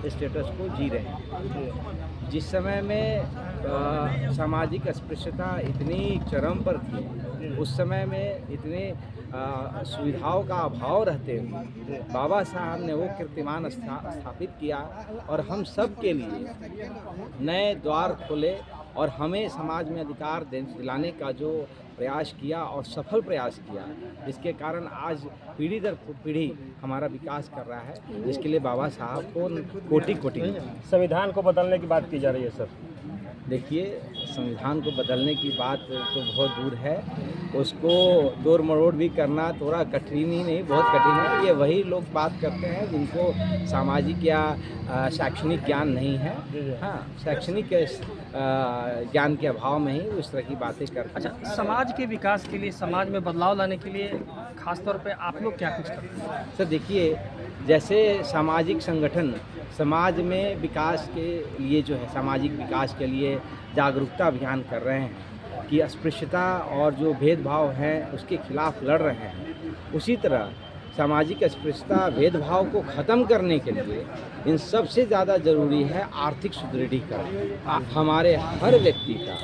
Status को जी रहे हैं। जिस समय में सामाजिक अस्पृश्यता इतनी चरम पर थी, उस समय में इतने सुविधाओं का अभाव रहते हुए बाबा साहब ने वो कीर्तिमान स्थापित किया और हम सब के लिए नए द्वार खोले और हमें समाज में अधिकार दिलाने का जो प्रयास किया और सफल प्रयास किया, जिसके कारण आज पीढ़ी दर पीढ़ी हमारा विकास कर रहा है, जिसके लिए बाबा साहब को कोटि कोटि। संविधान को बदलने की बात की जा रही है सर। देखिए, संविधान को बदलने की बात तो बहुत दूर है, उसको तोड़ मरोड़ भी करना थोड़ा कठिन ही नहीं, बहुत कठिन है। ये वही लोग बात करते हैं जिनको सामाजिक या शैक्षणिक ज्ञान नहीं है। हाँ, शैक्षणिक ज्ञान के अभाव में ही उस तरह की बातें करते हैं। अच्छा, समाज के विकास के लिए, समाज में बदलाव लाने के लिए खास तौर पे आप लोग क्या कुछ करते हैं? सर देखिए, जैसे सामाजिक संगठन समाज में विकास के लिए जो है, सामाजिक विकास के लिए जागरूकता अभियान कर रहे हैं कि अस्पृश्यता और जो भेदभाव है उसके खिलाफ लड़ रहे हैं, उसी तरह सामाजिक अस्पृश्यता भेदभाव को ख़त्म करने के लिए इन सबसे ज़्यादा ज़रूरी है आर्थिक सुदृढ़ीकरण। हमारे हर व्यक्ति का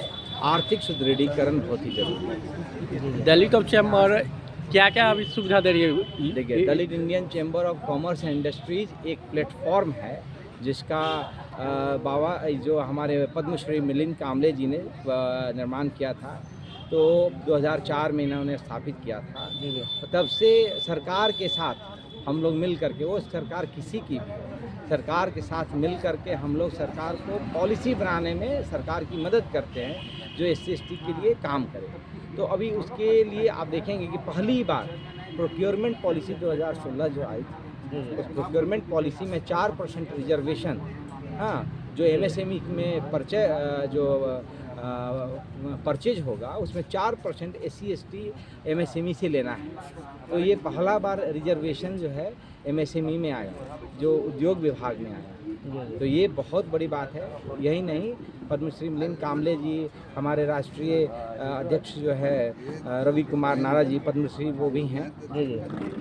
आर्थिक सुदृढ़ीकरण बहुत ही ज़रूरी है। दलित ऑफ चैम्बर क्या क्या अभी सुविधा दे रही है? देखिए, Dalit Indian Chamber of Commerce and Industries एक प्लेटफॉर्म है जिसका बाबा जो हमारे पद्मश्री मिलिंद कामले जी ने निर्माण किया था। तो 2004 में इन्होंने स्थापित किया था। तब से सरकार के साथ हम लोग मिल करके, वो सरकार किसी की भी सरकार के साथ मिल करके हम लोग सरकार को पॉलिसी बनाने में सरकार की मदद करते हैं जो SC/ST के लिए काम करे। तो अभी उसके लिए आप देखेंगे कि पहली बार प्रोक्योरमेंट पॉलिसी 2016 जो आई थी, उस प्रोक्योरमेंट पॉलिसी में 4% रिजर्वेशन, हाँ, जो MSME में परचेज होगा उसमें 4% SC/ST MSME से लेना है। तो ये पहला बार रिजर्वेशन जो है MSME में आया, जो उद्योग विभाग में आया। तो ये बहुत बड़ी बात है। यही नहीं, पद्मश्री मिलिंद कामले जी हमारे राष्ट्रीय अध्यक्ष जो है रवि कुमार नारा जी पद्मश्री, वो भी हैं।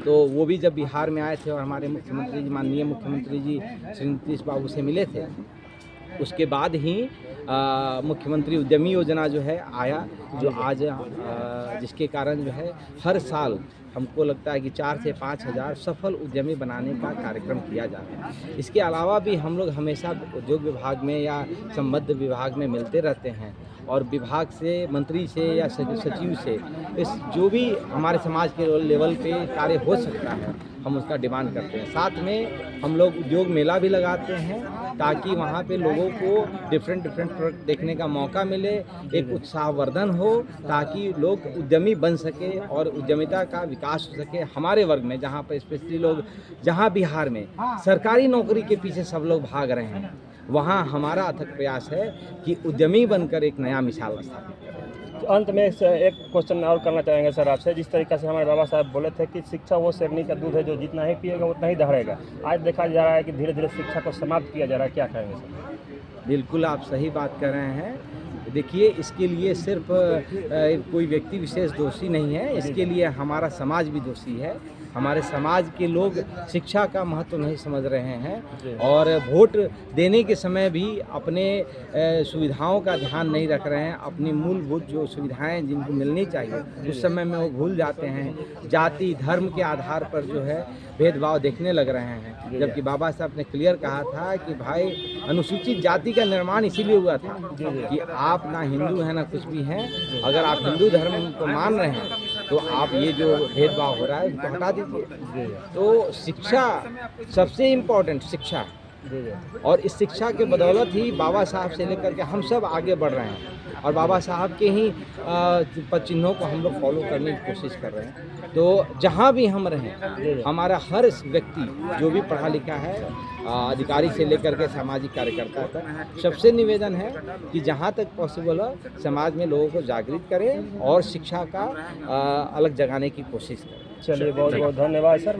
तो वो भी जब बिहार में आए थे और हमारे मुख्यमंत्री जी, माननीय मुख्यमंत्री जी श्री नीतीश बाबू से मिले थे, उसके बाद ही मुख्यमंत्री उद्यमी योजना जो है आया, जो आज जिसके कारण जो है हर साल हमको लगता है कि 4 से 5 हज़ार सफल उद्यमी बनाने का कार्यक्रम किया जा रहा है। इसके अलावा भी हम लोग हमेशा उद्योग विभाग में या संबद्ध विभाग में मिलते रहते हैं और विभाग से, मंत्री से या सचिव से इस जो भी हमारे समाज के लेवल पे कार्य हो सकता है हम उसका डिमांड करते हैं। साथ में हम लोग उद्योग मेला भी लगाते हैं ताकि वहाँ पे लोगों को डिफरेंट प्रोडक्ट देखने का मौका मिले, एक उत्साहवर्धन हो, ताकि लोग उद्यमी बन सके और उद्यमिता का विकास हो सके हमारे वर्ग में, जहाँ पर स्पेशली लोग, जहाँ बिहार में सरकारी नौकरी के पीछे सब लोग भाग रहे हैं, वहाँ हमारा अथक प्रयास है कि उद्यमी बनकर एक नया मिसाल स्थापित करें। तो अंत में एक क्वेश्चन और करना चाहेंगे सर आपसे। जिस तरीक़े से हमारे बाबा साहब बोले थे कि शिक्षा वो शेरनी का दूध है जो जितना ही पिएगा उतना ही दहाड़ेगा, आज देखा जा रहा है कि धीरे धीरे शिक्षा को समाप्त किया जा रहा है, क्या कहेंगे सर? बिल्कुल आप सही बात कर रहे हैं। देखिए, इसके लिए सिर्फ कोई व्यक्ति विशेष दोषी नहीं है, इसके लिए हमारा समाज भी दोषी है। हमारे समाज के लोग शिक्षा का महत्व नहीं समझ रहे हैं और वोट देने के समय भी अपने सुविधाओं का ध्यान नहीं रख रहे हैं। अपनी मूलभूत जो सुविधाएं जिनको मिलनी चाहिए उस समय में वो भूल जाते हैं। जाति धर्म के आधार पर जो है भेदभाव देखने लग रहे हैं, जबकि बाबा साहब ने क्लियर कहा था कि भाई, अनुसूचित जाति का निर्माण इसीलिए हुआ था कि आप ना हिंदू हैं ना कुछ भी हैं। अगर आप हिंदू धर्म को मान रहे हैं तो आप ये जो भेदभाव हो रहा है उसको हटा दीजिए। तो शिक्षा सबसे इम्पोर्टेंट शिक्षा है और इस शिक्षा के बदौलत ही बाबा साहब से लेकर के हम सब आगे बढ़ रहे हैं और बाबा साहब के ही पद चिन्हों को हम लोग फॉलो करने की कोशिश कर रहे हैं। तो जहाँ भी हम रहें, हमारा हर व्यक्ति जो भी पढ़ा लिखा है, अधिकारी से लेकर के सामाजिक कार्यकर्ता तक, सबसे निवेदन है कि जहाँ तक पॉसिबल हो समाज में लोगों को जागृत करें और शिक्षा का अलग जगाने की कोशिश करें। चलिए, बहुत बहुत धन्यवाद सर।